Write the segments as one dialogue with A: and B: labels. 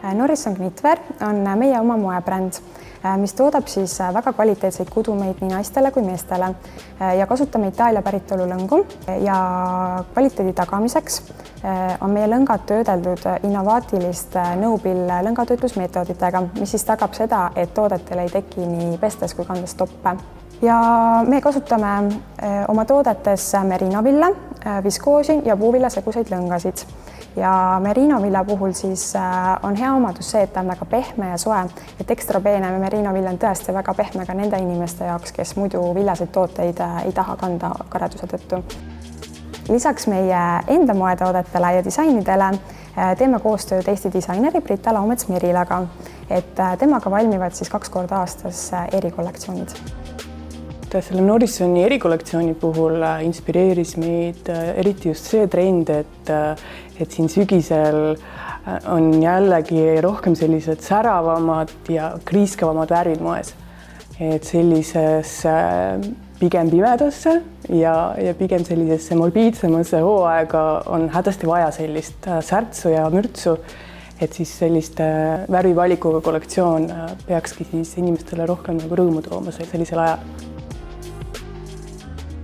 A: Norrisson Knitwear on meie oma moebränd, mis toodab siis väga kvaliteetseid kudumeid nii naistele kui meestele ja kasutame Itaalia päritolu lõngu ja kvaliteedi tagamiseks on meie lõngad töödeldud innovaatiliste no-pill lõngatöötlusmeetoditega, mis siis tagab seda, et toodetel ei teki nii pestes kui kandes toppe. Ja me kasutame oma toodetes merinoville, viskoosi ja puuviljaseguseid lõngasid. Ja merinovilla puhul siis on hea omadus see, et ta on väga pehme ja soe, et ekstra peene merinovill on tõesti väga pehme ka nende inimeste jaoks, kes muidu viljaseid tooteid ei taha kanda kareduse tõttu. Lisaks meie enda moetoodetele ja disainidele teeme koostööd Eesti disaineri Brita Laumets-Merilaga, et temaga valmivad siis 2 korda aastas erikollektsioonid.
B: Selle Norrissoni erikollektsiooni puhul inspireeris meid eriti just see trend, et siin sügisel on jällegi rohkem sellised säravamad ja kriiskavamad värvid moes. Et sellises pigem pimedasse ja pigem sellisesse morbiidsemasse hooaega on hädasti vaja sellist särtsu ja mürtsu, et siis selliste värvivalikuga kollektsioon peakski siis inimestele rohkem nagu rõõmu tooma sellisel ajal.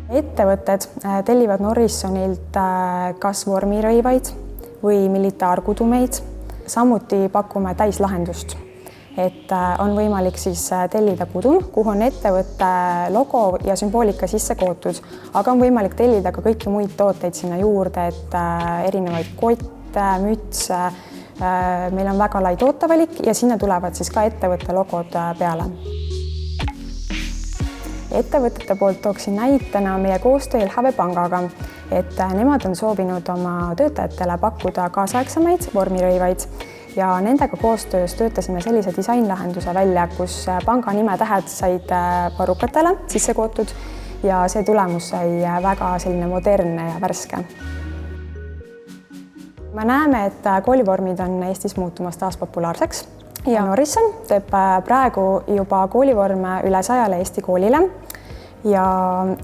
A: Ettevõtted tellivad Norrissonilt kas vormirõivaid või militaarkudumeid. Samuti pakume täislahendust, et on võimalik siis tellida kudum, kuhu on ettevõtte logo ja sümboolika sisse kootud, aga on võimalik tellida ka kõiki muid tooteid sinna juurde, et erinevaid kotte, mütse. Meil on väga lai tootevalik ja sinna tulevad siis ka ettevõtte logod peale. Ettevõtete poolt tooksin näitena meie koostöö LHV Pangaga, et nemad on soovinud oma töötajatele pakkuda kaasaegsemaid vormirõivaid ja nendega koostöös töötasime sellise disainlahenduse välja, kus panga nimetähed said varrukatele sisse kootud ja see tulemus sai väga selline modernne ja värske. Me näeme, et koolivormid on Eestis muutumas taas populaarseks. Ja Norrisson teeb praegu juba koolivorme üle 100 Eesti koolile ja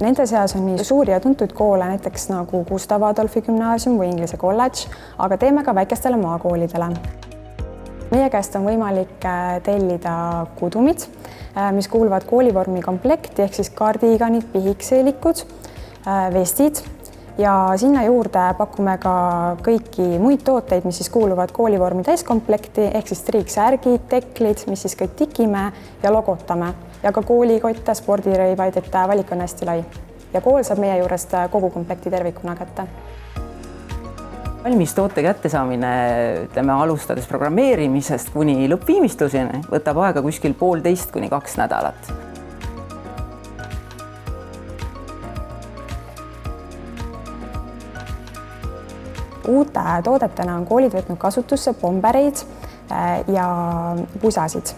A: nende seas on nii suuri ja tuntud koole, näiteks nagu Gustav Adolfi gümnaasium või Inglise kolledž, aga teeme ka väikestele maakoolidele. Meie käest on võimalik tellida kudumid, mis kuuluvad koolivormi komplekti ehk siis kardiganid, pihikseelikud, vestid. Ja sinna juurde pakume ka kõiki muid tooteid, mis siis kuuluvad koolivormi täiskomplekti, ehk siis triiksärgid, teklid, mis siis kõik tikime ja logotame ja ka koolikotte, spordirõivaid, et valik on hästi lai. Ja kool saab meie juurest kogu komplekti tervikuna kätte.
C: Valmis toote kättesaamine, alustades programmeerimisest kuni lõppviimistluseni, võtab aega kuskil 1,5 kuni 2 nädalat.
A: Uute toodetena on koolid võtnud kasutusse bombereid ja pusasid.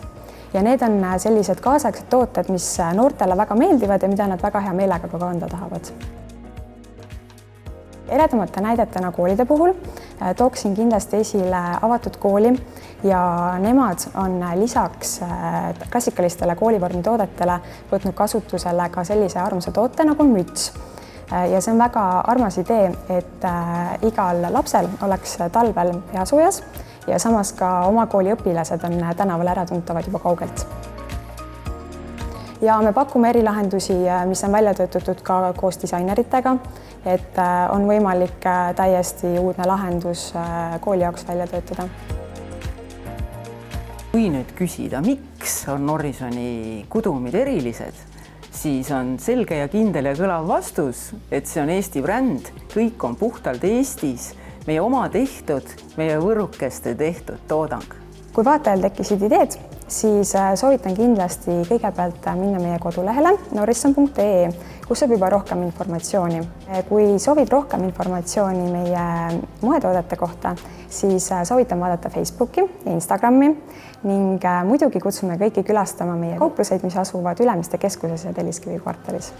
A: Ja need on sellised kaasaegsed tooted, mis noortele väga meeldivad ja mida nad väga hea meelega ka kanda tahavad. Eredamate näidetena koolide puhul tooksin kindlasti esile avatud kooli ja nemad on lisaks klassikalistele koolivormi toodetele võtnud kasutusele ka sellise armsa toote nagu müts. Ja see on väga armas idee, et igal lapsel oleks talvel hea soojas ja samas ka oma kooli õpilased on tänaval äratuntavad juba kaugelt. Ja me pakume erilahendusi, mis on välja töötatud ka koos disaineritega, et on võimalik täiesti uudne lahendus kooli jaoks välja töötada.
C: Kui nüüd küsida, miks on Norrissoni kudumid erilised, siis on selge ja kindel ja kõlav vastus, et see on Eesti bränd, kõik on puhtalt Eestis, meie oma tehtud, meie võrukeste tehtud toodang.
A: Kui vaatajal tekkisid ideed, siis soovitan kindlasti kõigepealt minna meie kodulehele norrisson.ee, kus saab juba rohkem informatsiooni. Kui soovid rohkem informatsiooni meie moetoodete kohta, siis soovitan vaadata Facebooki ja Instagrami ning muidugi kutsume kõiki külastama meie kaupluseid, mis asuvad Ülemiste keskuses ja Telliskivi kvartalis.